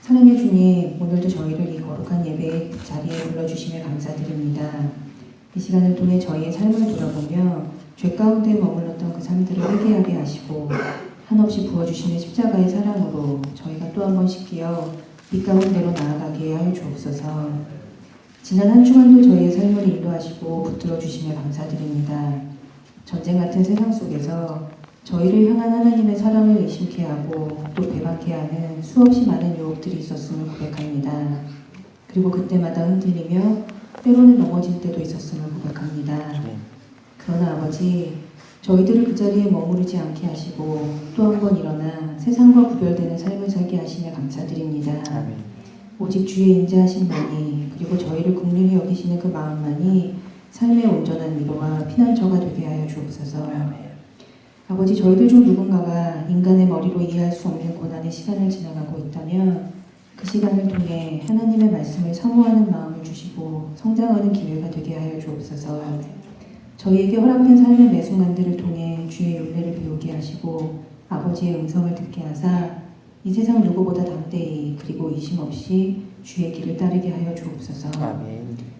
사랑의 주님, 오늘도 저희를 이 거룩한 예배 자리에 불러주심에 감사드립니다. 이 시간을 통해 저희의 삶을 돌아보며 죄 가운데 머물렀던 그 삶들을 회개하게 하시고 한없이 부어주시는 십자가의 사랑으로 저희가 또 한 번씩 깨어 빛 가운데로 나아가게 하여 주옵소서. 지난 한 주간도 저희의 삶을 인도하시고 붙들어 주심에 감사드립니다. 전쟁 같은 세상 속에서 저희를 향한 하나님의 사랑을 의심케 하고 또 배반케 하는 수없이 많은 유혹들이 있었음을 고백합니다. 그리고 그때마다 흔들리며 때로는 넘어질 때도 있었음을 고백합니다. 그러나 아버지, 저희들을 그 자리에 머무르지 않게 하시고 또 한 번 일어나 세상과 구별되는 삶을 살게 하시며 감사드립니다. 오직 주의 인자하심만이 그리고 저희를 긍휼히 여기시는 그 마음만이 삶의 온전한 위로와 피난처가 되게 하여 주옵소서. 아버지, 저희들 중 누군가가 인간의 머리로 이해할 수 없는 고난의 시간을 지나가고 있다면 그 시간을 통해 하나님의 말씀을 사모하는 마음을 주시고 성장하는 기회가 되게 하여 주옵소서. 저희에게 허락된 삶의 매 순간들을 통해 주의 윤례를 배우게 하시고 아버지의 음성을 듣게 하사 이 세상 누구보다 담대히 그리고 의심 없이 주의 길을 따르게 하여 주옵소서.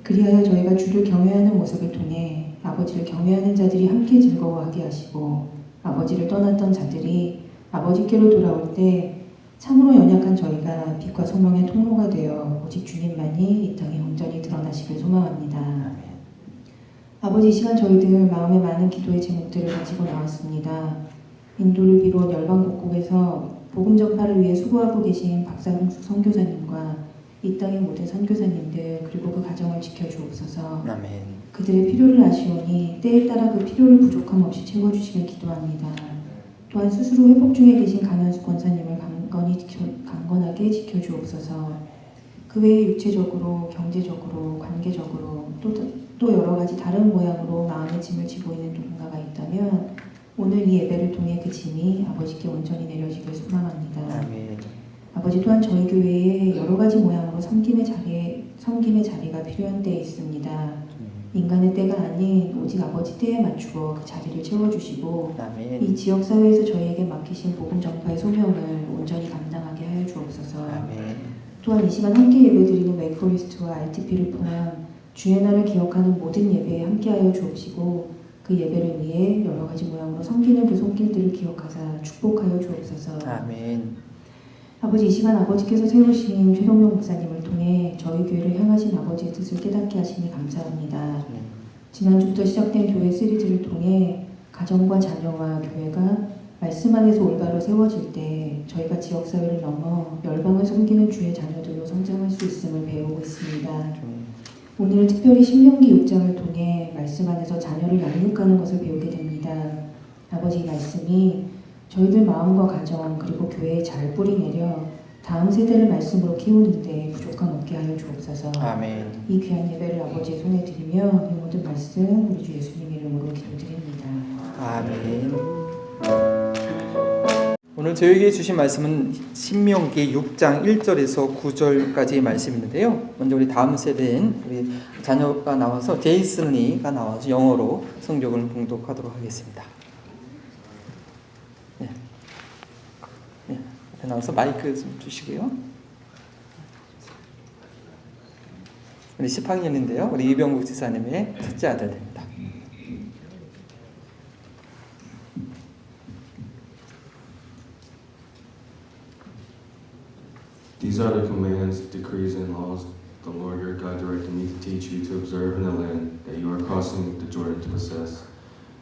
그리하여 저희가 주를 경외하는 모습을 통해 아버지를 경외하는 자들이 함께 즐거워하게 하시고 아버지를 떠났던 자들이 아버지께로 돌아올 때 참으로 연약한 저희가 빛과 소망의 통로가 되어 오직 주님만이 이 땅에 온전히 드러나시길 소망합니다. 아버지, 이 시간 저희들 마음에 많은 기도의 제목들을 가지고 나왔습니다. 인도를 비롯 열방곡곡에서 복음 전파를 위해 수고하고 계신 박상숙 선교사님과 이 땅의 모든 선교사님들 그리고 그 가정을 지켜주옵소서. 아멘. 그들의 필요를 아시오니 때에 따라 그 필요를 부족함 없이 채워주시길 기도합니다. 또한 스스로 회복 중에 계신 강현숙 권사님을 강건하게 지켜주옵소서. 그 외에 육체적으로, 경제적으로, 관계적으로 또 여러 가지 다른 모양으로 마음의 짐을 지고 있는 누군가가 있다면 오늘 이 예배를 통해 그 짐이 아버지께 온전히 내려지길 소망합니다. 아멘. 아버지, 또한 저희 교회에 여러 가지 모양으로 섬김의 자리가 필요한 때에 있습니다. 인간의 때가 아닌 오직 아버지 때에 맞추어 그 자리를 채워주시고 아멘. 이 지역사회에서 저희에게 맡기신 복음 전파의 소명을 온전히 감당하게 하여 주옵소서. 아멘. 또한 이 시간 함께 예배드리는 웨이크포레스트와 RTP를 포함 주의 날을 기억하는 모든 예배에 함께하여 주옵시고 그 예배를 위해 여러 가지 모양으로 섬기는 그 손길들을 기억하사 축복하여 주옵소서. 아멘. 아버지, 이 시간 아버지께서 세우신 최동용 목사님을 통해 저희 교회를 향하신 아버지의 뜻을 깨닫게 하시니 감사합니다. 지난주부터 시작된 교회 시리즈를 통해 가정과 자녀와 교회가 말씀 안에서 올바로 세워질 때 저희가 지역사회를 넘어 열방을 섬기는 주의 자녀들로 성장할 수 있음을 배우고 있습니다. 오늘은 특별히 신명기 6장을 통해 말씀 안에서 자녀를 양육하는 것을 배우게 됩니다. 아버지, 이 말씀이 저희들 마음과 가정 그리고 교회에 잘 뿌리내려 다음 세대를 말씀으로 키우는데 부족함 없게 하여 주옵소서. 아멘. 이 귀한 예배를 아버지의 손에 드리며 이 모든 말씀 우리 주 예수님 이름으로 기도드립니다. 아멘. 오늘 저에게 주신 말씀은 신명기 6장 1절에서 9절까지의 말씀인데요. 먼저 우리 다음 세대인 우리 자녀가 나와서 제이슨리가 나와서 영어로 성경을 봉독하도록 하겠습니다. 앞에 나와서 마이크 좀 주시고요. 우리 10학년인데요. 우리 이병국 지사님의 첫째 아들 됩니다. These are the commands, decrees, and laws the Lord your God directed me to teach you to observe in the land that you are crossing the Jordan to possess,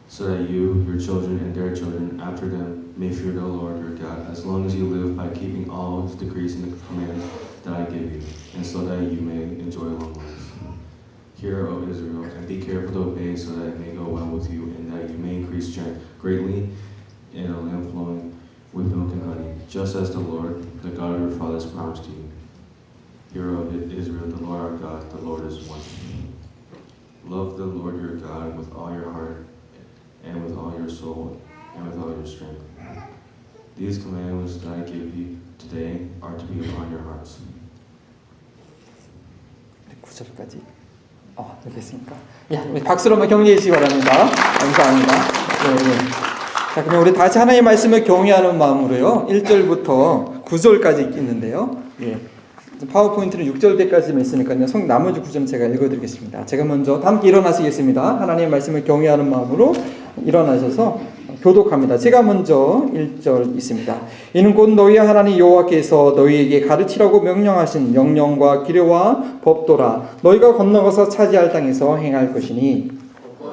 so that you, your children, and their children after them may fear the Lord your God, as long as you live by keeping all His decrees and the commands that I give you, and so that you may enjoy long life. Hear, O Israel, and be careful to obey, so that it may go well with you, and that you may increase strength greatly in a land flowing with milk and honey, just as the Lord, the God of your fathers, promised you. Hear, O Israel, the Lord our God, the Lord is one. Love the Lord your God with all your heart, and with all your soul, and with all your strength. These commandments that I give you today are to be upon your hearts. 9절까지 알겠습니까? 박수로 한번 격려해 주시기 바랍니다. 감사합니다. 자, 그럼 우리 다시 하나님의 말씀을 경외하는 마음으로요. 1절부터 9절까지 있는데요. 파워포인트는 6절 때까지만 있으니까요. 나머지 구절은 제가 읽어드리겠습니다. 제가 먼저 다 함께 일어나시겠습니다. 하나님의 말씀을 경외하는 마음으로 일어나셔서 교독합니다. 제가 먼저 1절 있습니다. 이는 곧 너희 하나님 여호와께서 너희에게 가르치라고 명령하신 명령과 기례와 법도라. 너희가 건너가서 차지할 땅에서 행할 것이니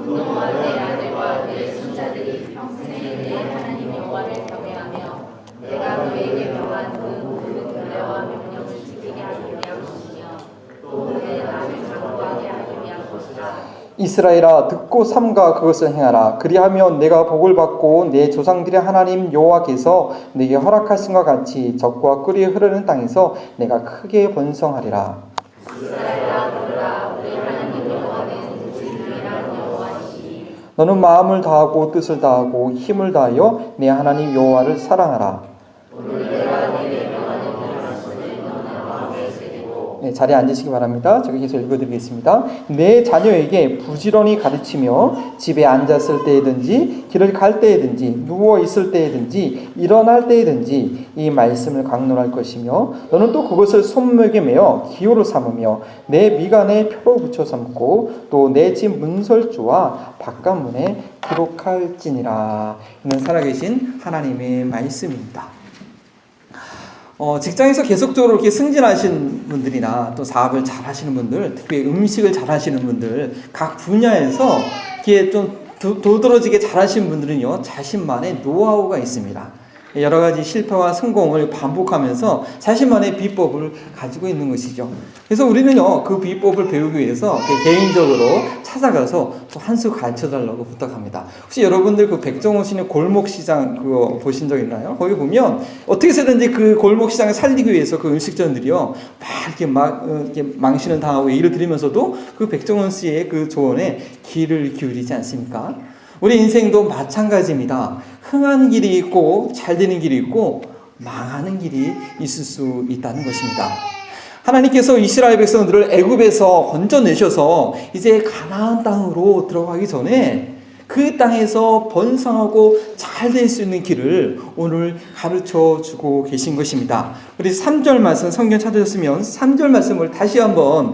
너와 내 아들과 내 손자들이 평생에 내 하나님 여호와를 경외하며 내가 너에게 명한 그 모든 규례와 명령을 지키게 하기 위한 것이며 또 내 나를 장구하게 하기 위한 것이라. 이스라엘아 듣고 삼가 그것을 행하라. 그리하면 내가 복을 받고 내 조상들의 하나님 여호와께서 내게 허락하신 것 같이 젖과 꿀이 흐르는 땅에서 내가 크게 번성하리라. 이스라엘아 들으라. 우리 하나님 여호와는 진리한 여호와이시니 너는 마음을 다하고 뜻을 다하고 힘을 다하여 내 하나님 여호와를 사랑하라. 오늘 내가 내게 명하는 그 말씀을 너는 마음에 새기고. 네, 자리에 앉으시기 바랍니다. 제가 계속 읽어드리겠습니다. 내 자녀에게 부지런히 가르치며 집에 앉았을 때에든지 길을 갈 때에든지 누워 있을 때에든지 일어날 때에든지 이 말씀을 강론할 것이며 너는 또 그것을 손목에 매어 기호로 삼으며 내 미간에 표로 붙여 삼고 또 내 집 문설주와 바깥문에 기록할지니라. 이는 살아계신 하나님의 말씀입니다. 직장에서 계속적으로 이렇게 승진하신 분들이나 또 사업을 잘 하시는 분들, 특히 음식을 잘 하시는 분들, 각 분야에서 이렇게 좀 도드라지게 잘 하시는 분들은요, 자신만의 노하우가 있습니다. 여러 가지 실패와 성공을 반복하면서 자신만의 비법을 가지고 있는 것이죠. 그래서 우리는요, 그 비법을 배우기 위해서 개인적으로 찾아가서 또 한 수 가르쳐 달라고 부탁합니다. 혹시 여러분들 그 백종원 씨는 골목시장 그거 보신 적 있나요? 거기 보면 어떻게 해서든지 그 골목시장을 살리기 위해서 그 음식점들이요, 이렇게 망신을 당하고 예의를 드리면서도 그 백종원 씨의 그 조언에 귀를 기울이지 않습니까? 우리 인생도 마찬가지입니다. 흥한 길이 있고 잘 되는 길이 있고 망하는 길이 있을 수 있다는 것입니다. 하나님께서 이스라엘 백성들을 애굽에서 건져내셔서 이제 가나안 땅으로 들어가기 전에 그 땅에서 번성하고 잘 될 수 있는 길을 오늘 가르쳐 주고 계신 것입니다. 우리 3절 말씀 성경 찾으셨으면 3절 말씀을 다시 한번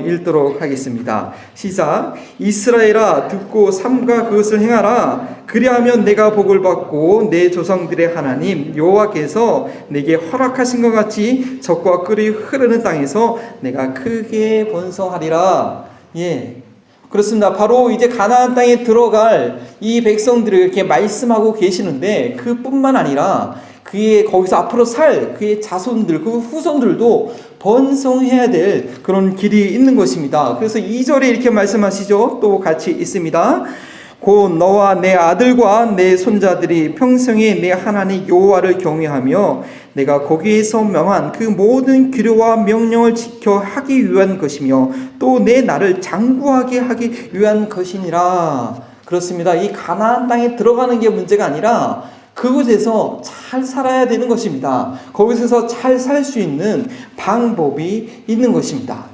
읽도록 하겠습니다. 시작. 이스라엘아 듣고 삼가 그것을 행하라. 그리하면 내가 복을 받고 내 조상들의 하나님 여호와께서 내게 허락하신 것 같이 젖과 꿀이 흐르는 땅에서 내가 크게 번성하리라. 예. 그렇습니다. 바로 이제 가나안 땅에 들어갈 이 백성들을 이렇게 말씀하고 계시는데 그뿐만 아니라 거기서 앞으로 살 그의 자손들, 그 후손들도 번성해야 될 그런 길이 있는 것입니다. 그래서 2절에 이렇게 말씀하시죠. 또 같이 있습니다. 곧 너와 내 아들과 내 손자들이 평생에 내 하나님 여호와를 경외하며 내가 거기에서 명한 그 모든 규례와 명령을 지켜 하기 위한 것이며 또 내 나를 장구하게 하기 위한 것이니라. 그렇습니다. 이 가나안 땅에 들어가는 게 문제가 아니라 그곳에서 잘 살아야 되는 것입니다. 거기서 잘 살 수 있는 방법이 있는 것입니다.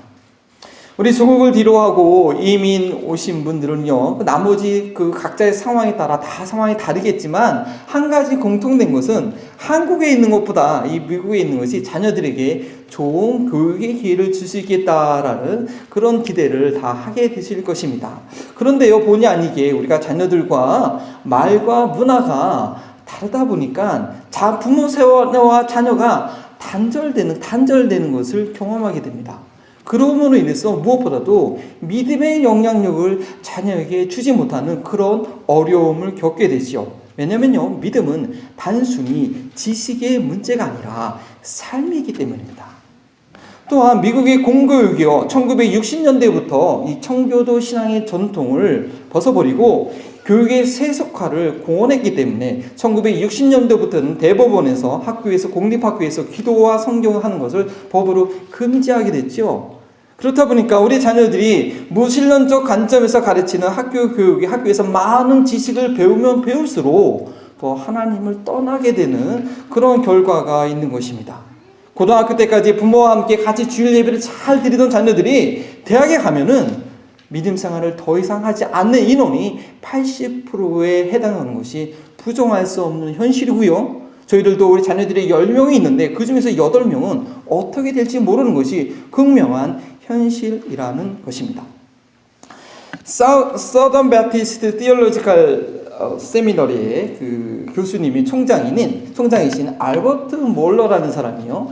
우리 조국을 뒤로하고 이민 오신 분들은요, 나머지 그 각자의 상황에 따라 다 상황이 다르겠지만 한 가지 공통된 것은 한국에 있는 것보다 이 미국에 있는 것이 자녀들에게 좋은 교육의 기회를 줄 수 있겠다라는 그런 기대를 다 하게 되실 것입니다. 그런데요, 본의 아니게 우리가 자녀들과 말과 문화가 다르다 보니까 부모 세와 자녀가 단절되는 것을 경험하게 됩니다. 그러므로 인해서 무엇보다도 믿음의 영향력을 자녀에게 주지 못하는 그런 어려움을 겪게 되지요. 왜냐면요, 믿음은 단순히 지식의 문제가 아니라 삶이기 때문입니다. 또한 미국의 공교육이요, 1960년대부터 이 청교도 신앙의 전통을 벗어버리고 교육의 세속화를 공언했기 때문에 1960년대부터는 대법원에서 학교에서 공립학교에서 기도와 성경을 하는 것을 법으로 금지하게 됐죠. 그렇다 보니까 우리 자녀들이 무신론적 관점에서 가르치는 학교 교육이 학교에서 많은 지식을 배우면 배울수록 더 하나님을 떠나게 되는 그런 결과가 있는 것입니다. 고등학교 때까지 부모와 함께 같이 주일 예배를 잘 드리던 자녀들이 대학에 가면은 믿음 생활을 더 이상 하지 않는 인원이 80%에 해당하는 것이 부정할 수 없는 현실이고요. 저희들도 우리 자녀들이 10명이 있는데 그 중에서 8명은 어떻게 될지 모르는 것이 극명한 현실이라는 것입니다. 서던 베프티스트 티올로지컬 세미너리의 그 교수님이 총장이신 알버트 몰러라는 사람이요,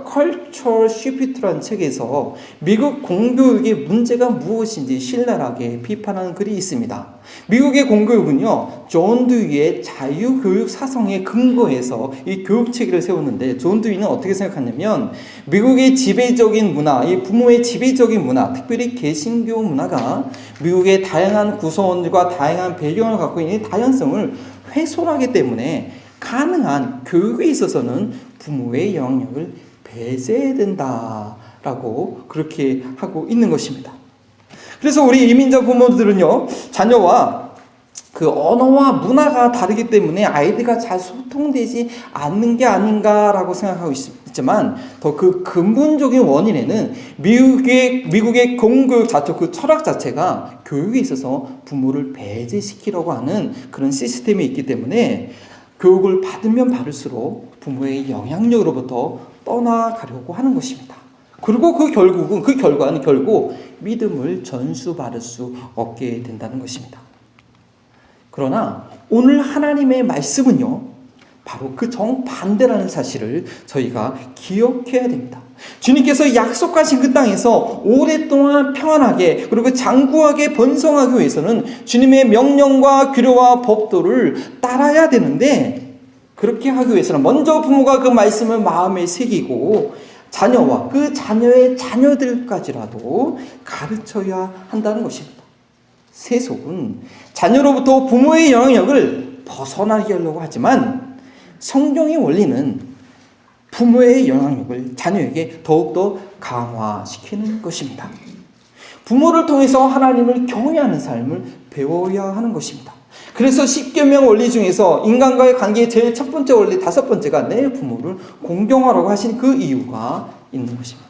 컬처 쉬프트라는 책에서 미국 공교육의 문제가 무엇인지 신랄하게 비판하는 글이 있습니다. 미국의 공교육은요, 존 두이의 자유교육 사상에 근거해서 이 교육 체계를 세웠는데, 존 두이는 어떻게 생각하냐면 미국의 지배적인 문화, 이 부모의 지배적인 문화, 특별히 개신교 문화가 미국의 다양한 구성원들과 다양한 배경을 갖고 있는 다양성을 훼손하기 때문에 가능한 교육에 있어서는 부모의 영향력을 배제해야 된다라고 그렇게 하고 있는 것입니다. 그래서 우리 이민자 부모들은요, 자녀와 그 언어와 문화가 다르기 때문에 아이들과 잘 소통되지 않는 게 아닌가라고 생각하고 있지만, 더 그 근본적인 원인에는 미국의 공교육 자체, 그 철학 자체가 교육에 있어서 부모를 배제시키려고 하는 그런 시스템이 있기 때문에 교육을 받으면 받을수록 부모의 영향력으로부터 떠나가려고 하는 것입니다. 그리고 그 결과는 결국 믿음을 전수받을 수 없게 된다는 것입니다. 그러나 오늘 하나님의 말씀은요, 바로 그 정반대라는 사실을 저희가 기억해야 됩니다. 주님께서 약속하신 그 땅에서 오랫동안 평안하게 그리고 장구하게 번성하기 위해서는 주님의 명령과 규례와 법도를 따라야 되는데, 그렇게 하기 위해서는 먼저 부모가 그 말씀을 마음에 새기고 자녀와 그 자녀의 자녀들까지라도 가르쳐야 한다는 것입니다. 세속은 자녀로부터 부모의 영향력을 벗어나게 하려고 하지만, 성경의 원리는 부모의 영향력을 자녀에게 더욱더 강화시키는 것입니다. 부모를 통해서 하나님을 경외하는 삶을 배워야 하는 것입니다. 그래서 10계명 원리 중에서 인간과의 관계의 제일 첫 번째 원리, 5번째가 내 부모를 공경하라고 하신 그 이유가 있는 것입니다.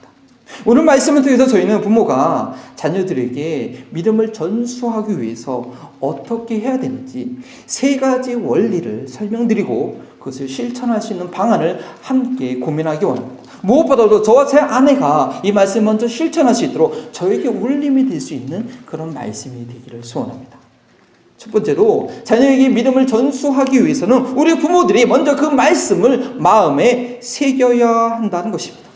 오늘 말씀을 통해서 저희는 부모가 자녀들에게 믿음을 전수하기 위해서 어떻게 해야 되는지 3가지 원리를 설명드리고 그것을 실천할 수 있는 방안을 함께 고민하기 원합니다. 무엇보다도 저와 제 아내가 이 말씀을 먼저 실천할 수 있도록 저에게 울림이 될 수 있는 그런 말씀이 되기를 소원합니다. 첫 번째로, 자녀에게 믿음을 전수하기 위해서는 우리 부모들이 먼저 그 말씀을 마음에 새겨야 한다는 것입니다.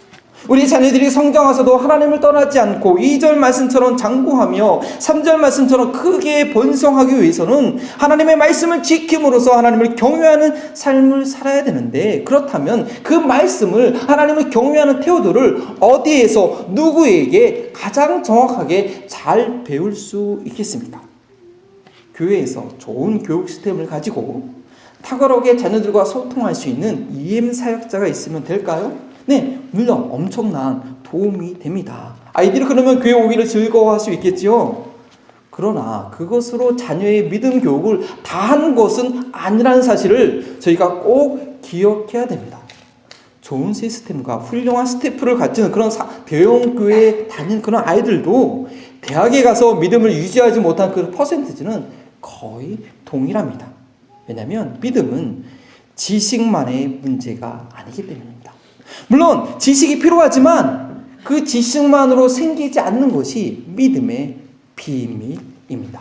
우리 자녀들이 성장 와서도 하나님을 떠나지 않고 2절 말씀처럼 장구하며 3절 말씀처럼 크게 번성하기 위해서는 하나님의 말씀을 지킴으로써 하나님을 경외하는 삶을 살아야 되는데, 그렇다면 그 말씀을, 하나님을 경외하는 태도를 어디에서 누구에게 가장 정확하게 잘 배울 수 있겠습니까? 교회에서 좋은 교육 시스템을 가지고 탁월하게 자녀들과 소통할 수 있는 EM 사역자가 있으면 될까요? 네, 물론 엄청난 도움이 됩니다. 아이들이 그러면 교회 오기를 즐거워할 수 있겠지요. 그러나 그것으로 자녀의 믿음 교육을 다 하는 것은 아니라는 사실을 저희가 꼭 기억해야 됩니다. 좋은 시스템과 훌륭한 스태프를 갖춘 그런 대형 교회에 다니는 그런 아이들도 대학에 가서 믿음을 유지하지 못한 그 퍼센티지는 거의 동일합니다. 왜냐하면 믿음은 지식만의 문제가 아니기 때문입니다. 물론 지식이 필요하지만 그 지식만으로 생기지 않는 것이 믿음의 비밀입니다.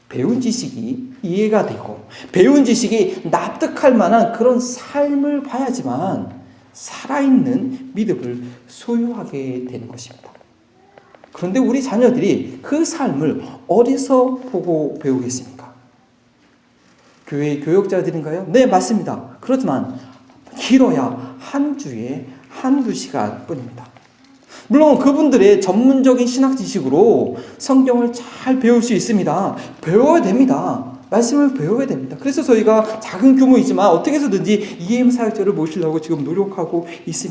배운 지식이 이해가 되고 배운 지식이 납득할 만한 그런 삶을 봐야지만 살아있는 믿음을 소유하게 되는 것입니다. 그런데 우리 자녀들이 그 삶을 어디서 보고 배우겠습니까? 교회 교역자들인가요? 네, 맞습니다. 그렇지만 길어야 한 주에 한두 시간 뿐입니다. 물론 그분들의 전문적인 신학 지식으로 성경을 잘 배울 수 있습니다. 배워야 됩니다. 말씀을 배워야 됩니다. 그래서 저희가 작은 규모이지만 어떻게 해서든지 EM 사역자를 모시려고 지금 노력하고 있지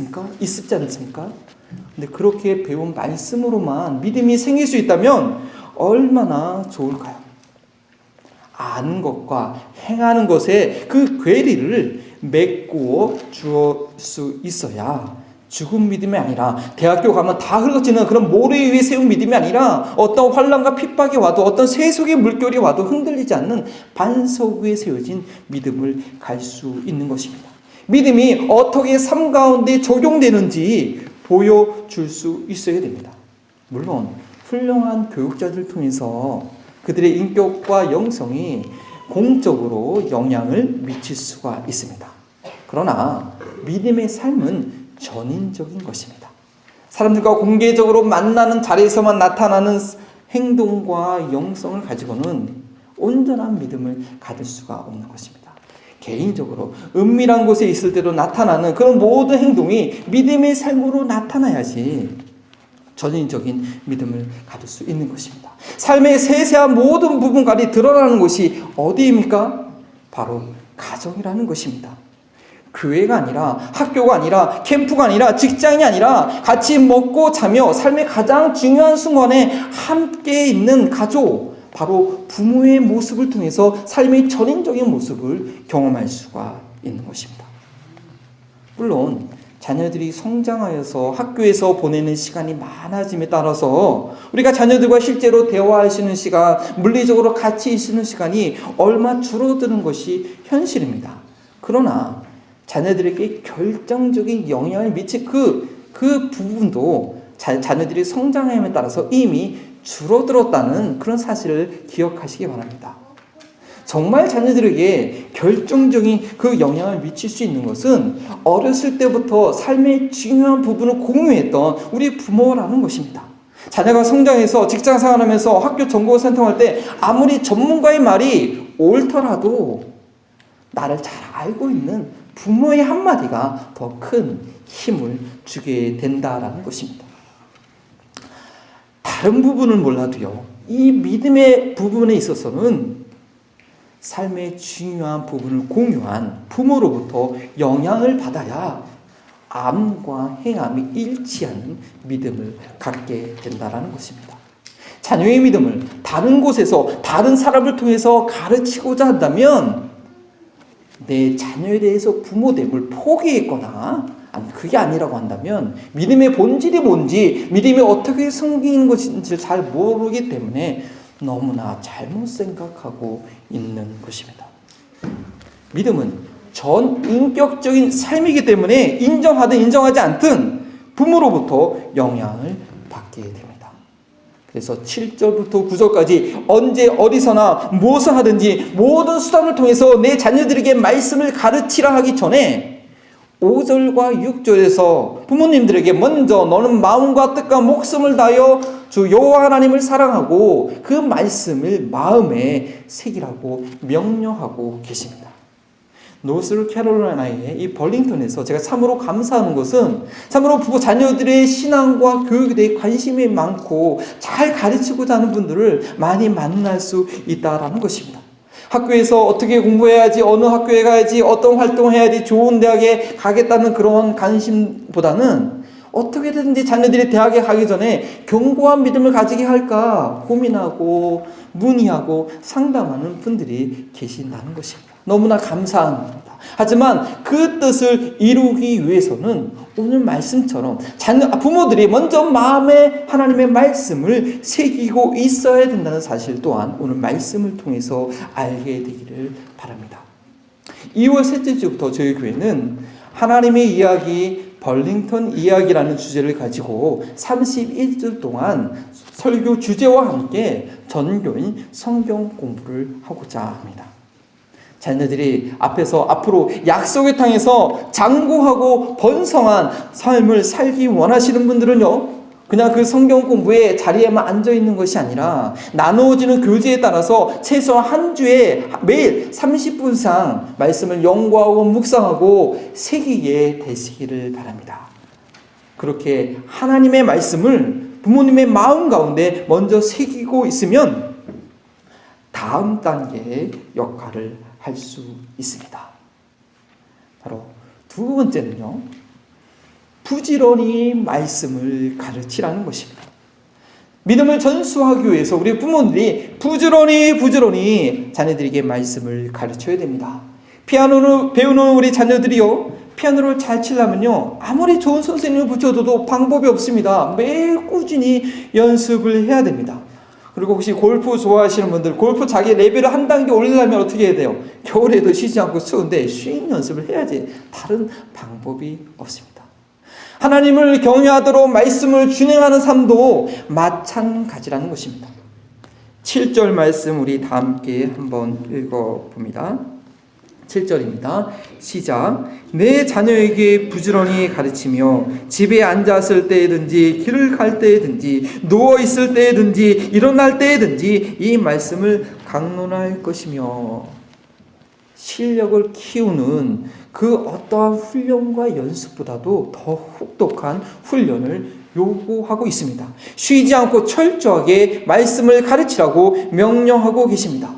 않습니까? 근데 그렇게 배운 말씀으로만 믿음이 생길 수 있다면 얼마나 좋을까요? 아는 것과 행하는 것에 그 괴리를 메꾸어 주어 수 있어야 죽은 믿음이 아니라, 대학교 가면 다 흘러지는 그런 모래 위에 세운 믿음이 아니라 어떤 환난과 핍박이 와도 어떤 세속의 물결이 와도 흔들리지 않는 반석 위에 세워진 믿음을 갈 수 있는 것입니다. 믿음이 어떻게 삶 가운데 적용되는지 보여줄 수 있어야 됩니다. 물론 훌륭한 교육자들 통해서 그들의 인격과 영성이 공적으로 영향을 미칠 수가 있습니다. 그러나 믿음의 삶은 전인적인 것입니다. 사람들과 공개적으로 만나는 자리에서만 나타나는 행동과 영성을 가지고는 온전한 믿음을 가질 수가 없는 것입니다. 개인적으로 은밀한 곳에 있을 때도 나타나는 그런 모든 행동이 믿음의 삶으로 나타나야지 전인적인 믿음을 가질 수 있는 것입니다. 삶의 세세한 모든 부분까지 드러나는 것이 어디입니까? 바로 가정이라는 것입니다. 교회가 아니라, 학교가 아니라, 캠프가 아니라, 직장이 아니라 같이 먹고 자며 삶의 가장 중요한 순간에 함께 있는 가족, 바로 부모의 모습을 통해서 삶의 전인적인 모습을 경험할 수가 있는 것입니다. 물론 자녀들이 성장하여서 학교에서 보내는 시간이 많아짐에 따라서 우리가 자녀들과 실제로 대화할 수 있는 시간, 물리적으로 같이 있는 시간이 얼마 줄어드는 것이 현실입니다. 그러나 자녀들에게 결정적인 영향을 미칠 그 부분도 자녀들이 성장함에 따라서 이미 줄어들었다는 그런 사실을 기억하시기 바랍니다. 정말 자녀들에게 결정적인 그 영향을 미칠 수 있는 것은 어렸을 때부터 삶의 중요한 부분을 공유했던 우리 부모라는 것입니다. 자녀가 성장해서 직장 생활하면서 학교 정보 선택할 때 아무리 전문가의 말이 옳더라도 나를 잘 알고 있는 부모의 한마디가 더 큰 힘을 주게 된다라는 것입니다. 다른 부분은 몰라도요, 이 믿음의 부분에 있어서는 삶의 중요한 부분을 공유한 부모로부터 영향을 받아야 암과 행함이 일치하는 믿음을 갖게 된다는 것입니다. 자녀의 믿음을 다른 곳에서 다른 사람을 통해서 가르치고자 한다면 내 자녀에 대해서 부모됨을 포기했거나 그게 아니라고 한다면 믿음의 본질이 뭔지, 믿음이 어떻게 생기는 것인지 잘 모르기 때문에 너무나 잘못 생각하고 있는 것입니다. 믿음은 전 인격적인 삶이기 때문에 인정하든 인정하지 않든 부모로부터 영향을 받게 됩니다. 그래서 7절부터 9절까지 언제 어디서나 무엇을 하든지 모든 수단을 통해서 내 자녀들에게 말씀을 가르치라 하기 전에 5절과 6절에서 부모님들에게 먼저 너는 마음과 뜻과 목숨을 다하여 주 여호와 하나님을 사랑하고 그 말씀을 마음에 새기라고 명령하고 계십니다. 노스캐롤라이나의 이 벌링턴에서 제가 참으로 감사하는 것은 참으로 부모 자녀들의 신앙과 교육에 대해 관심이 많고 잘 가르치고자 하는 분들을 많이 만날 수 있다는 것입니다. 학교에서 어떻게 공부해야지, 어느 학교에 가야지, 어떤 활동을 해야지, 좋은 대학에 가겠다는 그런 관심보다는 어떻게든지 자녀들이 대학에 가기 전에 견고한 믿음을 가지게 할까 고민하고 문의하고 상담하는 분들이 계신다는 것입니다. 너무나 감사합니다. 하지만 그 뜻을 이루기 위해서는 오늘 말씀처럼 부모들이 먼저 마음에 하나님의 말씀을 새기고 있어야 된다는 사실 또한 오늘 말씀을 통해서 알게 되기를 바랍니다. 2월 셋째 주부터 저희 교회는 하나님의 이야기, 벌링턴 이야기라는 주제를 가지고 31주 동안 설교 주제와 함께 전교인 성경 공부를 하고자 합니다. 자녀들이 앞으로 약속의 땅에서 장구하고 번성한 삶을 살기 원하시는 분들은요, 그냥 그 성경 공부의 자리에만 앉아있는 것이 아니라 나누어지는 교제에 따라서 최소 한 주에 매일 30분 이상 말씀을 연구하고 묵상하고 새기게 되시기를 바랍니다. 그렇게 하나님의 말씀을 부모님의 마음 가운데 먼저 새기고 있으면 다음 단계의 역할을 할 수 있습니다. 바로 두 번째는요, 부지런히 말씀을 가르치라는 것입니다. 믿음을 전수하기 위해서 우리 부모들이 부지런히 자녀들에게 말씀을 가르쳐야 됩니다. 피아노를 배우는 우리 자녀들이요, 피아노를 잘 치려면요, 아무리 좋은 선생님을 붙여둬도 방법이 없습니다. 매일 꾸준히 연습을 해야 됩니다. 그리고 혹시 골프 좋아하시는 분들, 골프 자기 레벨을 한 단계 올리려면 어떻게 해야 돼요? 겨울에도 쉬지 않고 추운데 스윙 연습을 해야지. 다른 방법이 없습니다. 하나님을 경외하도록 말씀을 준행하는 삶도 마찬가지라는 것입니다. 7절 말씀 우리 다 함께 한번 읽어봅니다. 7절입니다. 시작. 내 자녀에게 부지런히 가르치며 집에 앉았을 때든지 길을 갈 때든지 누워 있을 때든지 일어날 때든지 이 말씀을 강론할 것이며, 실력을 키우는 그 어떠한 훈련과 연습보다도 더 혹독한 훈련을 요구하고 있습니다. 쉬지 않고 철저하게 말씀을 가르치라고 명령하고 계십니다.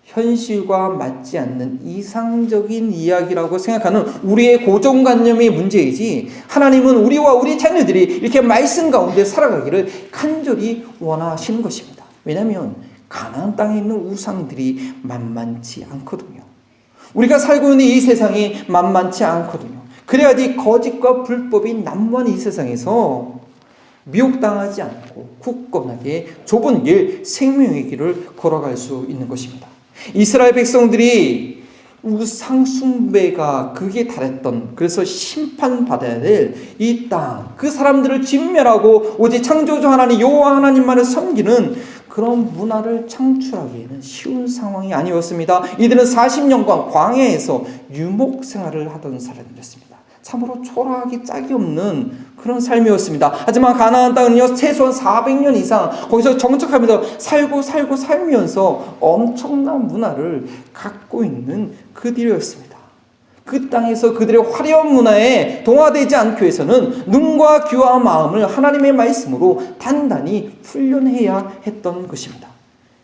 현실과 맞지 않는 이상적인 이야기라고 생각하는 우리의 고정관념의 문제이지, 하나님은 우리와 우리 자녀들이 이렇게 말씀 가운데 살아가기를 간절히 원하시는 것입니다. 왜냐하면 가나안 땅에 있는 우상들이 만만치 않거든요. 우리가 살고 있는 이 세상이 만만치 않거든요. 그래야지 거짓과 불법이 난무하는 이 세상에서 미혹당하지 않고 굳건하게 좁은 길, 생명의 길을 걸어갈 수 있는 것입니다. 이스라엘 백성들이 우상 숭배가 극에 달했던, 그래서 심판받아야 될 이 땅, 그 사람들을 진멸하고 오직 창조주 하나님 여호와 하나님만을 섬기는 그런 문화를 창출하기에는 쉬운 상황이 아니었습니다. 이들은 40년간 광야에서 유목 생활을 하던 사람들이었습니다. 참으로 초라하기 짝이 없는 그런 삶이었습니다. 하지만 가나안 땅은요, 최소한 400년 이상 거기서 정착하면서 살면서 엄청난 문화를 갖고 있는 그들이었습니다. 그 땅에서 그들의 화려한 문화에 동화되지 않기 위해서는 눈과 귀와 마음을 하나님의 말씀으로 단단히 훈련해야 했던 것입니다.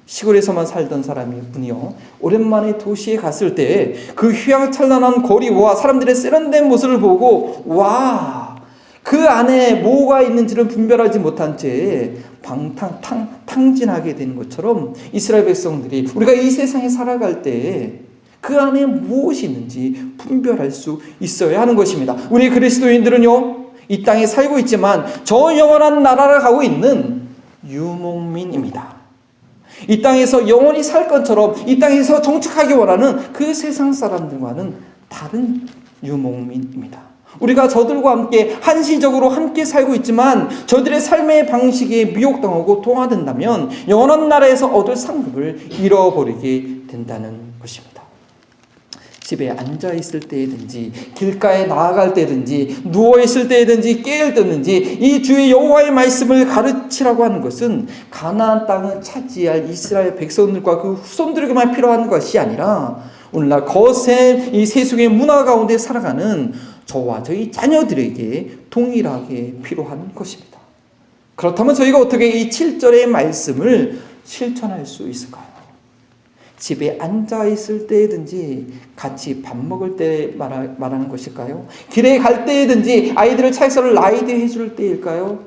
시골에서만 살던 사람이 뿐이요, 오랜만에 도시에 갔을 때 그 휘황찬란한 거리와 사람들의 세련된 모습을 보고 와, 그 안에 뭐가 있는지를 분별하지 못한 채 탕진하게 되는 것처럼 이스라엘 백성들이 우리가 이 세상에 살아갈 때 그 안에 무엇이 있는지 분별할 수 있어야 하는 것입니다. 우리 그리스도인들은요, 이 땅에 살고 있지만 저 영원한 나라를 가고 있는 유목민입니다. 이 땅에서 영원히 살 것처럼 이 땅에서 정착하기 원하는 그 세상 사람들과는 다른 유목민입니다. 우리가 저들과 함께 한시적으로 함께 살고 있지만 저들의 삶의 방식에 미혹당하고 동화된다면 영원한 나라에서 얻을 상급을 잃어버리게 된다는 것입니다. 집에 앉아 있을 때든지 길가에 나아갈 때든지 누워 있을 때든지 깨일 때든지 이 주의 여호와의 말씀을 가르치라고 하는 것은 가나안 땅을 차지할 이스라엘 백성들과 그 후손들에게만 필요한 것이 아니라 오늘날 거센 이 세속의 문화 가운데 살아가는 저와 저희 자녀들에게 동일하게 필요한 것입니다. 그렇다면 저희가 어떻게 이 7절의 말씀을 실천할 수 있을까요? 집에 앉아 있을 때든지 같이 밥 먹을 때 말하는 것일까요? 길에 갈 때든지 아이들을 차에서 라이드 해줄 때일까요?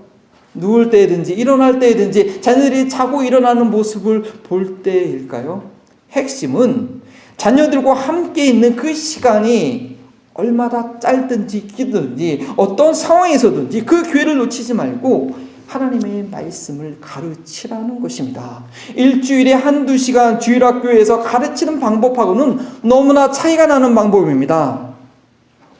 누울 때든지 일어날 때든지 자녀들이 자고 일어나는 모습을 볼 때일까요? 핵심은 자녀들과 함께 있는 그 시간이 얼마나 짧든지 길든지 어떤 상황에서든지 그 기회를 놓치지 말고 하나님의 말씀을 가르치라는 것입니다. 일주일에 한두 시간 주일학교에서 가르치는 방법하고는 너무나 차이가 나는 방법입니다.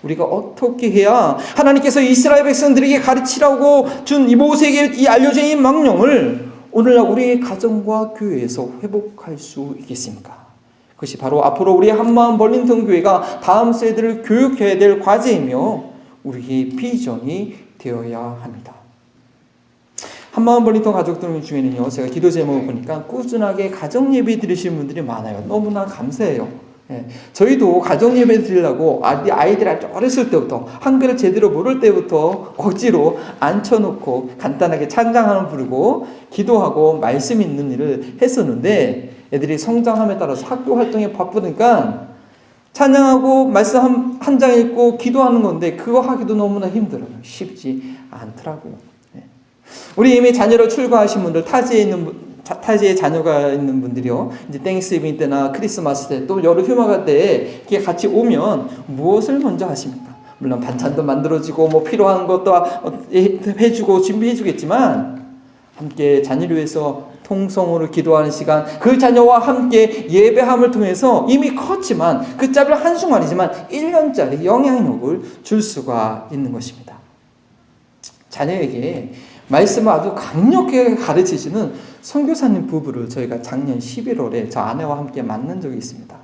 우리가 어떻게 해야 하나님께서 이스라엘 백성들에게 가르치라고 준 이 모세에게 이 알려진 이 명령을 오늘날 우리의 가정과 교회에서 회복할 수 있겠습니까? 그것이 바로 앞으로 우리 한마음 벌링턴 교회가 다음 세대를 교육해야 될 과제이며 우리의 비전이 되어야 합니다. 한마음 벌링턴 가족들 중에는요, 제가 기도 제목을 보니까 꾸준하게 가정 예배 드리시는 분들이 많아요. 너무나 감사해요. 예, 저희도 가정 예배 드리려고 아이들 어렸을 때부터 한글을 제대로 모를 때부터 억지로 앉혀놓고 간단하게 찬양하는 부르고 기도하고 말씀 있는 일을 했었는데 애들이 성장함에 따라서 학교 활동에 바쁘니까 찬양하고 말씀 한 장 읽고 기도하는 건데 그거 하기도 너무나 힘들어요. 쉽지 않더라고요. 우리 이미 자녀로 출가하신 분들, 타지에 자녀가 있는 분들이요, 이제 땡스기빙 때나 크리스마스 때 또 여러 휴가가 때 이렇게 같이 오면 무엇을 먼저 하십니까? 물론 반찬도 만들어지고 뭐 필요한 것도 해주고 준비해주겠지만 함께 자녀를 위해서 통성으로 기도하는 시간, 그 자녀와 함께 예배함을 통해서 이미 컸지만 그 짧은 한순간이지만 1년짜리 영향력을 줄 수가 있는 것입니다. 자녀에게 말씀을 아주 강력하게 가르치시는 선교사님 부부를 저희가 작년 11월에 저 아내와 함께 만난 적이 있습니다.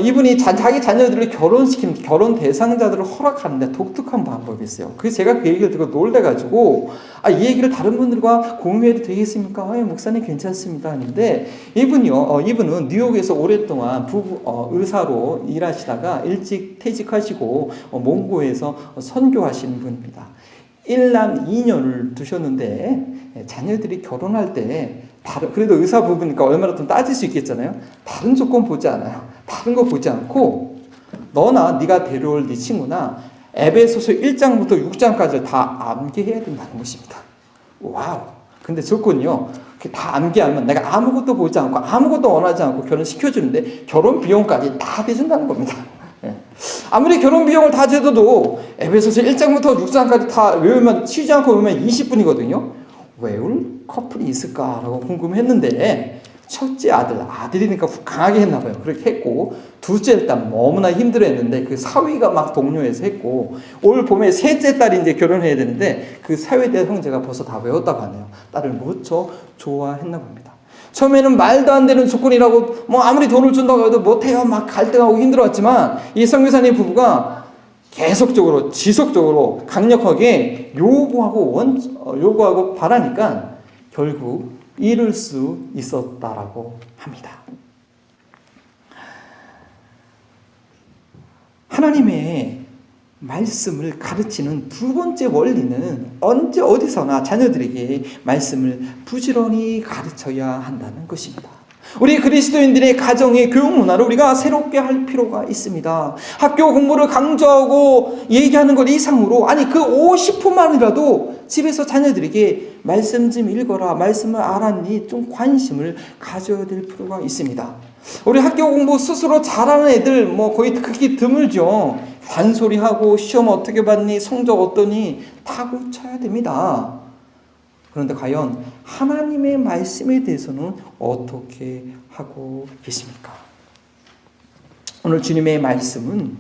이분이 자기 자녀들을 결혼시키는 결혼 대상자들을 허락하는데 독특한 방법이 있어요. 그래서 제가 그 얘기를 듣고 놀래가지고 이 얘기를 다른 분들과 공유해도 되겠습니까? 목사님 괜찮습니다 하는데 이분은 뉴욕에서 오랫동안 의사로 일하시다가 일찍 퇴직하시고 몽고에서 선교하시는 분입니다. 1남 2년을 두셨는데 자녀들이 결혼할 때 그래도 의사 부부니까 얼마나 좀 따질 수 있겠잖아요. 다른 조건 보지 않아요. 다른 거 보지 않고 너나 네가 데려올 네 친구나 에베소서 1장부터 6장까지를 다 암기해야 된다는 것입니다. 와우. 근데 조건이요. 다 암기하면 내가 아무것도 보지 않고 아무것도 원하지 않고 결혼시켜주는데 결혼 비용까지 다 대준다는 겁니다. 아무리 결혼 비용을 다 제도도 에베소서 1장부터 6장까지 다 외우면 쉬지 않고 외우면 20분이거든요. 외울 커플이 있을까라고 궁금했는데 첫째 아들이니까 강하게 했나봐요. 그렇게 했고 둘째 딸 너무나 힘들어했는데 그 사위가 막 독려해서 했고 올 봄에 셋째 딸이 이제 결혼해야 되는데 그 사위대 형제가 벌써 다 외웠다고 하네요. 딸을 무척 좋아했나 봅니다. 처음에는 말도 안 되는 조건이라고 아무리 돈을 준다고 해도 못해요. 막 갈등하고 힘들어했지만 이 선교사님 부부가 계속적으로 지속적으로 강력하게 요구하고 바라니까 결국 이룰 수 있었다라고 합니다. 하나님의 말씀을 가르치는 두 번째 원리는 언제 어디서나 자녀들에게 말씀을 부지런히 가르쳐야 한다는 것입니다. 우리 그리스도인들의 가정의 교육 문화를 우리가 새롭게 할 필요가 있습니다. 학교 공부를 강조하고 얘기하는 것 이상으로 그 50분만이라도 집에서 자녀들에게 말씀 좀 읽어라, 말씀을 알았니 좀 관심을 가져야 될 필요가 있습니다. 우리 학교 공부 스스로 잘하는 애들 거의 그렇게 드물죠. 잔소리하고 시험 어떻게 봤니, 성적 어떠니 다 고쳐야 됩니다. 그런데 과연 하나님의 말씀에 대해서는 어떻게 하고 계십니까? 오늘 주님의 말씀은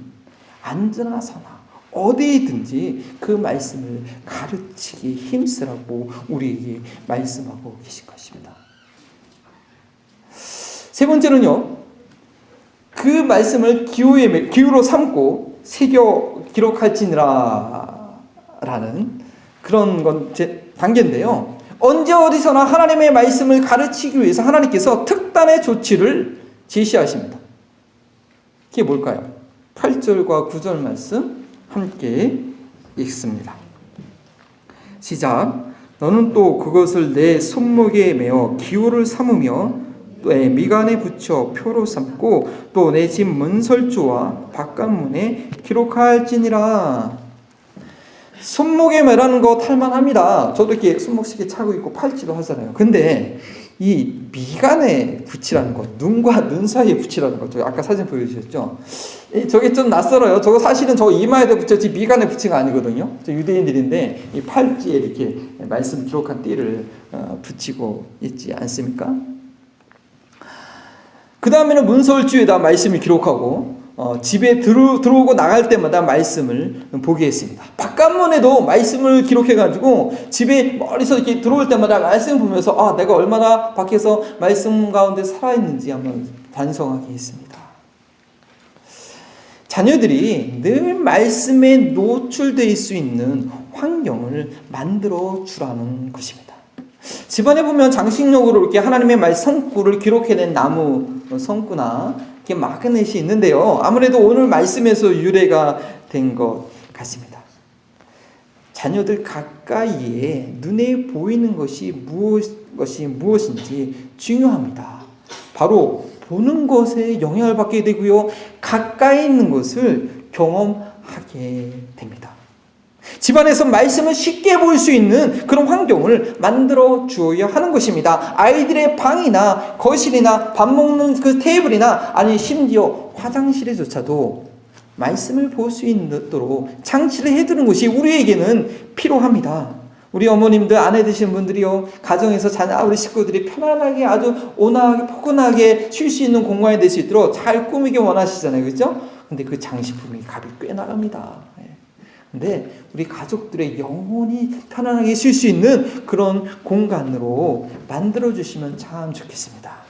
언제나 서나 어디든지 그 말씀을 가르치기 힘쓰라고 우리에게 말씀하고 계신 것입니다. 세 번째는요, 그 말씀을 기호로 삼고 새겨 기록할지니라 라는 그런 건 단계인데요. 언제 어디서나 하나님의 말씀을 가르치기 위해서 하나님께서 특단의 조치를 제시하십니다. 그게 뭘까요? 8절과 9절 말씀 함께 읽습니다. 시작. 너는 또 그것을 내 손목에 메어 기호를 삼으며 내 미간에 붙여 표로 삼고 또 내 집 문설주와 바깥문에 기록할지니라. 손목에 매라는 거 탈만합니다. 저도 이렇게 손목시계 차고 있고 팔찌도 하잖아요. 근데 이 미간에 붙이라는 거, 눈과 눈 사이에 붙이라는 거, 저 아까 사진 보여주셨죠? 저게 좀 낯설어요. 저거 사실은 저 이마에다 붙였지 미간에 붙인 거 아니거든요. 저 유대인들인데 이 팔찌에 이렇게 말씀 기록한 띠를 붙이고 있지 않습니까? 그 다음에는 문설주에다 말씀을 기록하고 집에 들어오고 나갈 때마다 말씀을 보게 했습니다. 바깥문에도 말씀을 기록해가지고 집에 멀리서 이렇게 들어올 때마다 말씀을 보면서 내가 얼마나 밖에서 말씀 가운데 살아있는지 한번 반성하게 했습니다. 자녀들이 늘 말씀에 노출될 수 있는 환경을 만들어 주라는 것입니다. 집안에 보면 장식용으로 이렇게 하나님의 말 성구를 기록해낸 나무 성구나 이렇게 마그넷이 있는데요. 아무래도 오늘 말씀에서 유래가 된 것 같습니다. 자녀들 가까이에 눈에 보이는 것이 무엇인지 중요합니다. 바로 보는 것에 영향을 받게 되고요. 가까이 있는 것을 경험하게 됩니다. 집안에서 말씀을 쉽게 볼 수 있는 그런 환경을 만들어 주어야 하는 것입니다. 아이들의 방이나 거실이나 밥 먹는 그 테이블이나 아니 심지어 화장실에조차도 말씀을 볼 수 있도록 장치를 해두는 것이 우리에게는 필요합니다. 우리 어머님들, 아내 되신 분들이요, 가정에서 우리 식구들이 편안하게 아주 온화하게 포근하게 쉴 수 있는 공간이 될 수 있도록 잘 꾸미기 원하시잖아요. 그렇죠? 근데 그 장식품이 값이 꽤 나갑니다. 근데 우리 가족들의 영혼이 편안하게 쉴 수 있는 그런 공간으로 만들어 주시면 참 좋겠습니다.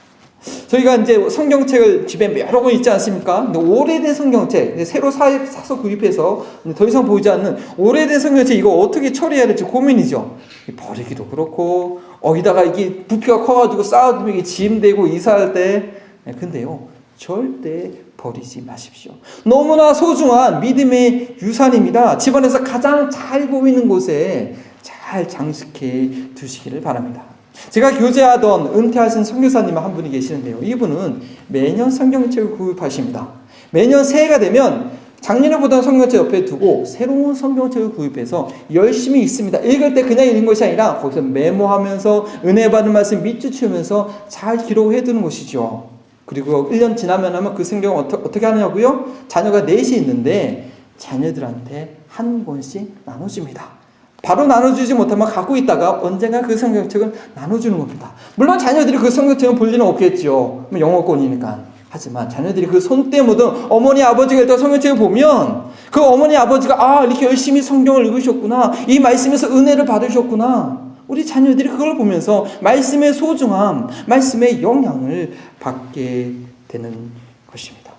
저희가 이제 성경책을 집에 여러 권 있지 않습니까? 근데 오래된 성경책, 새로 사서 구입해서 더 이상 보이지 않는 오래된 성경책, 이거 어떻게 처리해야 될지 고민이죠. 버리기도 그렇고, 어디다가 이게 부피가 커가지고 쌓아두면 이게 짐되고 이사할 때. 근데요, 절대 버리지 마십시오. 너무나 소중한 믿음의 유산입니다. 집안에서 가장 잘 보이는 곳에 잘 장식해 두시기를 바랍니다. 제가 교제하던 은퇴하신 선교사님 한 분이 계시는데요. 이분은 매년 성경책을 구입하십니다. 매년 새해가 되면 작년에 보던 성경책 옆에 두고 새로운 성경책을 구입해서 열심히 읽습니다. 읽을 때 그냥 읽는 것이 아니라 거기서 메모하면서 은혜 받은 말씀 밑줄치면서 잘 기록해 두는 것이죠. 그리고 1년 지나면 그 성경을 어떻게 하냐고요? 자녀가 넷이 있는데 자녀들한테 한 권씩 나눠줍니다. 바로 나눠주지 못하면 갖고 있다가 언젠가 그 성경책을 나눠주는 겁니다. 물론 자녀들이 그 성경책을 볼 일은 없겠죠. 영어권이니까. 하지만 자녀들이 그 손때 묻은 어머니 아버지가 일단 성경책을 보면 그 어머니 아버지가 이렇게 열심히 성경을 읽으셨구나, 이 말씀에서 은혜를 받으셨구나, 우리 자녀들이 그걸 보면서 말씀의 소중함, 말씀의 영향을 받게 되는 것입니다.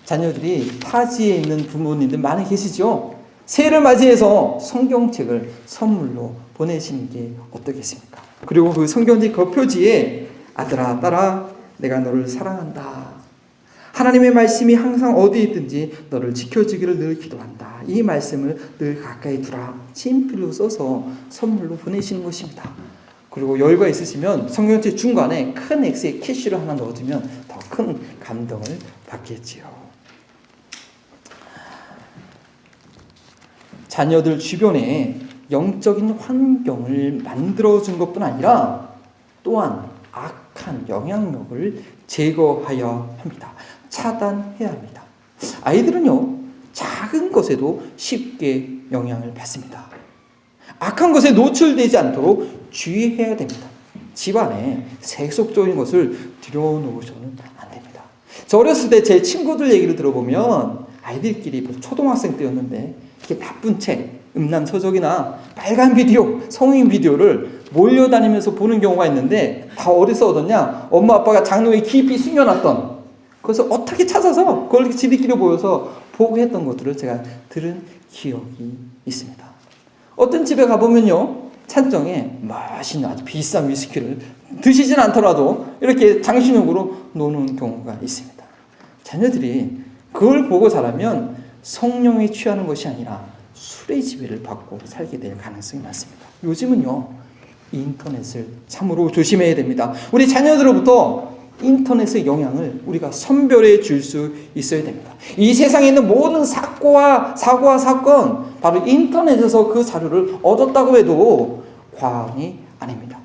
자녀들이 타지에 있는 부모님들 많이 계시죠? 새해를 맞이해서 성경책을 선물로 보내시는 게 어떻겠습니까? 그리고 그 성경책 겉표지에 아들아, 딸아, 내가 너를 사랑한다, 하나님의 말씀이 항상 어디에 있든지 너를 지켜주기를 늘 기도한다, 이 말씀을 늘 가까이 두라, 친필로 써서 선물로 보내시는 것입니다. 그리고 여유가 있으시면 성경책 중간에 큰 X의 캐시를 하나 넣어두면 더 큰 감동을 받겠지요. 자녀들 주변에 영적인 환경을 만들어준 것뿐 아니라 또한 악한 영향력을 제거하여야 합니다. 차단해야 합니다. 아이들은요, 작은 것에도 쉽게 영향을 받습니다. 악한 것에 노출되지 않도록 주의해야 됩니다. 집안에 세속적인 것을 들여놓으셔는 안 됩니다. 저 어렸을 때 제 친구들 얘기를 들어보면 아이들끼리 초등학생 때였는데 이렇게 나쁜 책, 음란서적이나 빨간 비디오, 성인 비디오를 몰려다니면서 보는 경우가 있는데 다 어디서 얻었냐? 엄마 아빠가 장롱에 깊이 숨겨놨던, 그래서 어떻게 찾아서 그걸 지들끼리 모여서 보고 했던 것들을 제가 들은 기억이 있습니다. 어떤 집에 가보면요, 찬장에 맛있는 아주 비싼 위스키를 드시진 않더라도 이렇게 장식용으로 놓는 경우가 있습니다. 자녀들이 그걸 보고 자라면 성령에 취하는 것이 아니라 술의 지배를 받고 살게 될 가능성이 많습니다. 요즘은요, 인터넷을 참으로 조심해야 됩니다. 우리 자녀들로부터 인터넷의 영향을 우리가 선별해 줄 수 있어야 됩니다. 이 세상에 있는 모든 사고와 사건, 바로 인터넷에서 그 자료를 얻었다고 해도 과언이 아닙니다.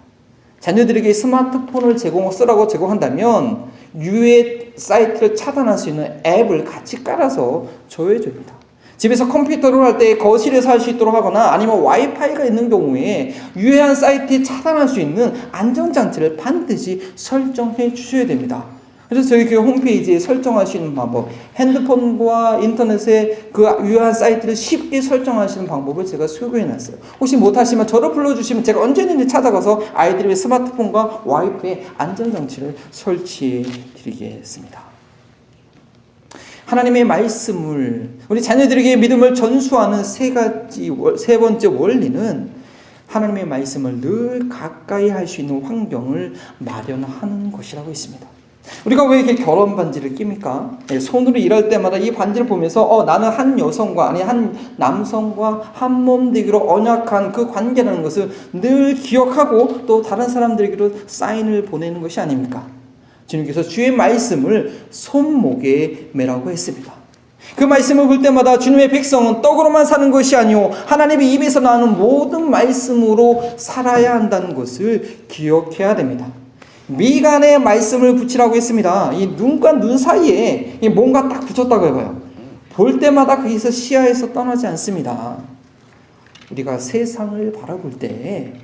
자녀들에게 스마트폰을 쓰라고 제공한다면 유해 사이트를 차단할 수 있는 앱을 같이 깔아서 조회해줍니다. 집에서 컴퓨터를 할 때 거실에서 할 수 있도록 하거나 아니면 와이파이가 있는 경우에 유해한 사이트에 차단할 수 있는 안전장치를 반드시 설정해 주셔야 됩니다. 그래서 저희 교회 홈페이지에 설정할 수 있는 방법, 핸드폰과 인터넷에 그 유해한 사이트를 쉽게 설정하시는 방법을 제가 소개해 놨어요. 혹시 못하시면 저를 불러주시면 제가 언제든지 찾아가서 아이들의 스마트폰과 와이파이에 안전장치를 설치해 드리겠습니다. 하나님의 말씀을, 우리 자녀들에게 믿음을 전수하는 세 번째 원리는 하나님의 말씀을 늘 가까이 할 수 있는 환경을 마련하는 것이라고 있습니다. 우리가 왜 이렇게 결혼 반지를 낍니까? 손으로 일할 때마다 이 반지를 보면서 나는 한 여성과 아니 한 남성과 한 몸 되기로 언약한 그 관계라는 것을 늘 기억하고 또 다른 사람들에게로 사인을 보내는 것이 아닙니까? 주님께서 주의 말씀을 손목에 매라고 했습니다. 그 말씀을 볼 때마다 주님의 백성은 떡으로만 사는 것이 아니오 하나님의 입에서 나오는 모든 말씀으로 살아야 한다는 것을 기억해야 됩니다. 미간에 말씀을 붙이라고 했습니다. 이 눈과 눈 사이에 뭔가 딱 붙였다고 해봐요. 볼 때마다 거기서 시야에서 떠나지 않습니다. 우리가 세상을 바라볼 때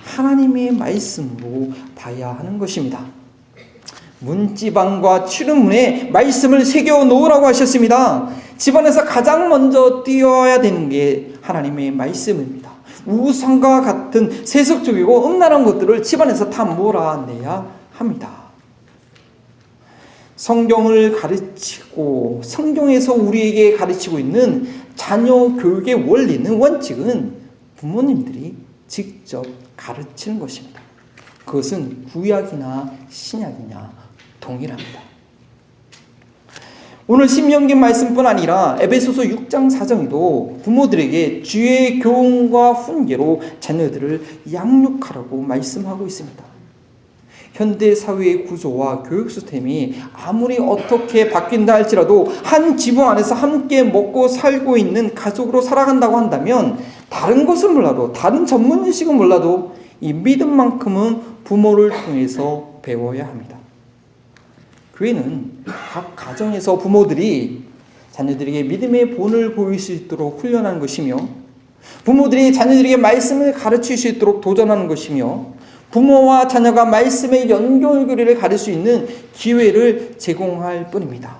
하나님의 말씀으로 봐야 하는 것입니다. 문지방과 출입문에 말씀을 새겨 놓으라고 하셨습니다. 집안에서 가장 먼저 띄어야 되는 게 하나님의 말씀입니다. 우상과 같은 세속적이고 음란한 것들을 집안에서 다 몰아내야 합니다. 성경을 가르치고 성경에서 우리에게 가르치고 있는 자녀 교육의 원리는, 원칙은 부모님들이 직접 가르치는 것입니다. 그것은 구약이나 신약이냐 동일합니다. 오늘 신명기 말씀뿐 아니라 에베소서 6장 4장에도 부모들에게 주의 교훈과 훈계로 자녀들을 양육하라고 말씀하고 있습니다. 현대 사회의 구조와 교육 시스템이 아무리 어떻게 바뀐다 할지라도 한 지붕 안에서 함께 먹고 살고 있는 가족으로 살아간다고 한다면 다른 것은 몰라도, 다른 전문 지식은 몰라도 이 믿음만큼은 부모를 통해서 배워야 합니다. 교회는 각 가정에서 부모들이 자녀들에게 믿음의 본을 보일 수 있도록 훈련하는 것이며, 부모들이 자녀들에게 말씀을 가르칠 수 있도록 도전하는 것이며, 부모와 자녀가 말씀의 연결고리를 가릴 수 있는 기회를 제공할 뿐입니다.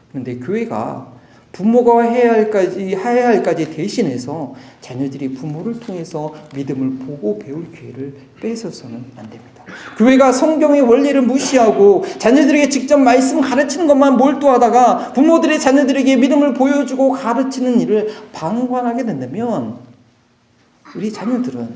그런데 교회가 부모가 해야 할 까지 대신해서 자녀들이 부모를 통해서 믿음을 보고 배울 기회를 뺏어서는 안 됩니다. 교회가 성경의 원리를 무시하고 자녀들에게 직접 말씀 가르치는 것만 몰두하다가 부모들이 자녀들에게 믿음을 보여주고 가르치는 일을 방관하게 된다면 우리 자녀들은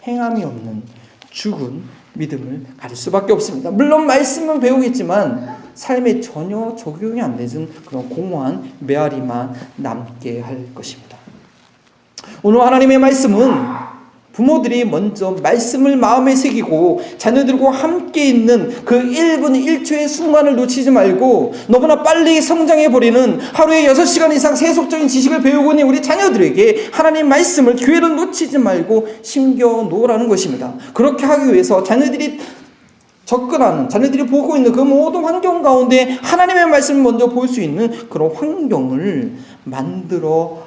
행함이 없는 죽은 믿음을 가질 수밖에 없습니다. 물론 말씀은 배우겠지만 삶에 전혀 적용이 안 되는 그런 공허한 메아리만 남게 할 것입니다. 오늘 하나님의 말씀은 부모들이 먼저 말씀을 마음에 새기고 자녀들과 함께 있는 그 1분 1초의 순간을 놓치지 말고 너무나 빨리 성장해버리는 하루에 6시간 이상 세속적인 지식을 배우고 있는 우리 자녀들에게 하나님 말씀을, 기회를 놓치지 말고 심겨 놓으라는 것입니다. 그렇게 하기 위해서 자녀들이 접근하는, 자녀들이 보고 있는 그 모든 환경 가운데 하나님의 말씀을 먼저 볼 수 있는 그런 환경을 만들라는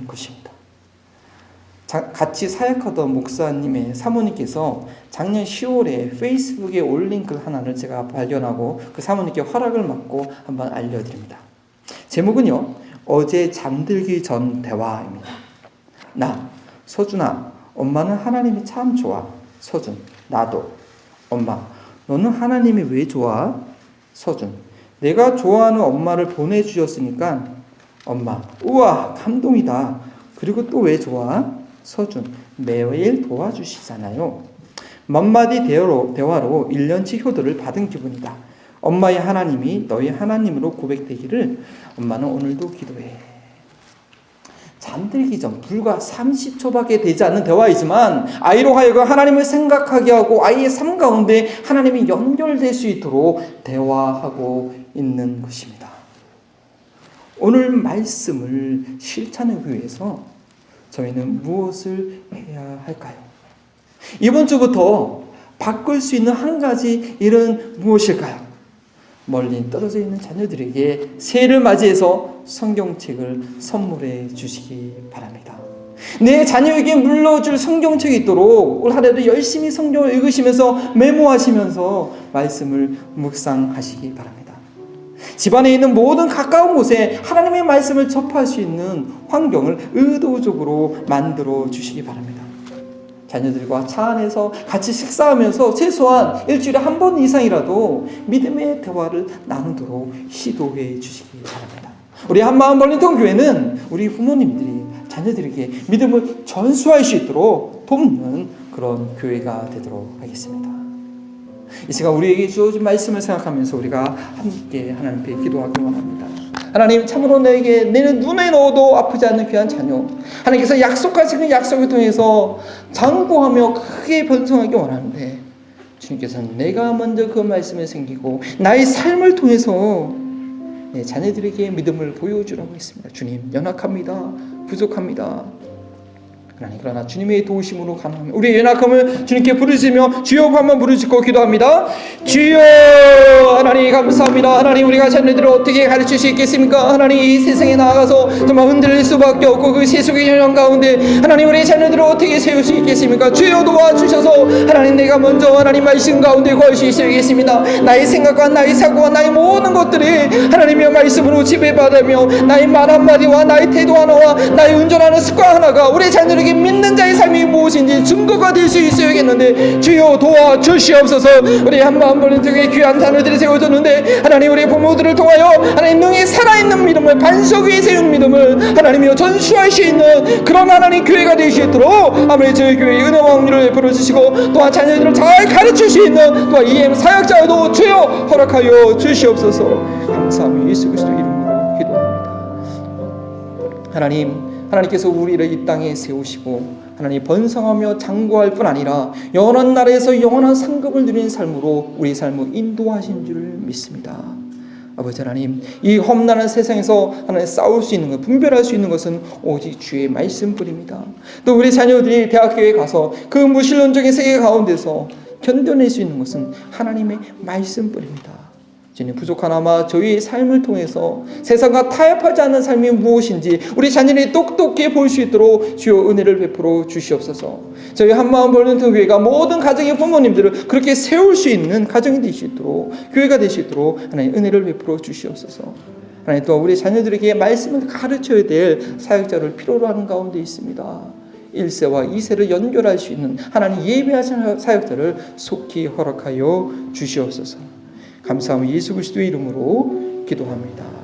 것입니다. 같이 사역하던 목사님의 사모님께서 작년 10월에 페이스북에 올린 글 하나를 제가 발견하고 그 사모님께 허락을 받고 한번 알려드립니다. 제목은요, 어제 잠들기 전 대화입니다. 나, 서준아, 엄마는 하나님이 참 좋아. 서준, 나도. 엄마, 너는 하나님이 왜 좋아? 서준, 내가 좋아하는 엄마를 보내주셨으니까. 엄마, 우와, 감동이다. 그리고 또 왜 좋아? 서준, 매일 도와주시잖아요. 몇 마디 대화로 1년치 효도를 받은 기분이다. 엄마의 하나님이 너희 하나님으로 고백되기를 엄마는 오늘도 기도해. 잠들기 전 불과 30초밖에 되지 않는 대화이지만 아이로 하여금 하나님을 생각하게 하고 아이의 삶 가운데 하나님이 연결될 수 있도록 대화하고 있는 것입니다. 오늘 말씀을 실천하기 위해서 저희는 무엇을 해야 할까요? 이번 주부터 바꿀 수 있는 한 가지 일은 무엇일까요? 멀리 떨어져 있는 자녀들에게 새해를 맞이해서 성경책을 선물해 주시기 바랍니다. 내 자녀에게 물려줄 성경책이 있도록 올 한해도 열심히 성경을 읽으시면서 메모하시면서 말씀을 묵상하시기 바랍니다. 집안에 있는 모든 가까운 곳에 하나님의 말씀을 접할 수 있는 환경을 의도적으로 만들어 주시기 바랍니다. 자녀들과 차 안에서 같이 식사하면서 최소한 일주일에 한 번 이상이라도 믿음의 대화를 나누도록 시도해 주시기 바랍니다. 우리 한마음 벌린통 교회는 우리 부모님들이 자녀들에게 믿음을 전수할 수 있도록 돕는 그런 교회가 되도록 하겠습니다. 이 시간 우리에게 주어진 말씀을 생각하면서 우리가 함께 하나님께 기도하기 원합니다. 하나님, 참으로 내게 내 눈에 넣어도 아프지 않는 귀한 자녀, 하나님께서 약속하신 그 약속을 통해서 장구하며 크게 번성하기 원하는데 주님께서는 내가 먼저 그 말씀을 생기고 나의 삶을 통해서 내 자녀들에게 믿음을 보여주라고 했습니다. 주님, 연약합니다. 부족합니다. 하나님, 그러나 주님의 도우심으로 가능합니다. 우리 연약함을 주님께 부르짖으며 주여 한번 부르짖고 기도합니다. 주여, 하나님 감사합니다. 하나님, 우리가 자녀들을 어떻게 가르칠 수 있겠습니까? 하나님, 이 세상에 나아가서 정말 흔들릴 수밖에 없고 그 세속의 영향 가운데 하나님, 우리 자녀들을 어떻게 세울 수 있겠습니까? 주여 도와주셔서 하나님, 내가 먼저 하나님 말씀 가운데 걸 수 있어야겠습니다. 나의 생각과 나의 사고와 나의 모든 것들이 하나님의 말씀으로 지배받으며 나의 말 한마디와 나의 태도 하나와 나의 운전하는 습관 하나가 우리 자녀에게 믿는 자의 삶이 무엇인지 증거가 될 수 있어야겠는데 주여 도와주시옵소서. 우리 한마음벌린 등에 귀한 자녀들이 세워졌는데 하나님, 우리 부모들을 통하여 하나님 능히 살아있는 믿음을, 반석 위에 세운 믿음을 하나님이여 전수할 수 있는 그런 하나님 교회가 될 수 있도록 아버지 저희 교회의 은혜와 확률을 베풀어 주시고 또한 자녀들을 잘 가르칠 수 있는 또한 EM 사역자도 주여 허락하여 주시옵소서. 감사하며 예수 그리스도 이름으로 기도합니다. 하나님께서 우리를 이 땅에 세우시고 하나님 번성하며 장구할 뿐 아니라 영원한 나라에서 영원한 상급을 누리는 삶으로 우리 삶을 인도하신 줄을 믿습니다. 아버지 하나님, 이 험난한 세상에서 하나님 싸울 수 있는 것, 분별할 수 있는 것은 오직 주의 말씀뿐입니다. 또 우리 자녀들이 대학교에 가서 그 무신론적인 세계 가운데서 견뎌낼 수 있는 것은 하나님의 말씀뿐입니다. 주님, 부족하나마 저희의 삶을 통해서 세상과 타협하지 않는 삶이 무엇인지 우리 자녀들이 똑똑히 볼 수 있도록 주여 은혜를 베풀어 주시옵소서. 저희 한마음 벌는 교회가 모든 가정의 부모님들을 그렇게 세울 수 있는 가정이 될 수 있도록, 교회가 될 수 있도록 하나님 은혜를 베풀어 주시옵소서. 하나님, 또 우리 자녀들에게 말씀을 가르쳐야 될 사역자를 필요로 하는 가운데 있습니다. 1세와 2세를 연결할 수 있는 하나님 예배하신 사역자를 속히 허락하여 주시옵소서. 감사하며 예수 그리스도의 이름으로 기도합니다.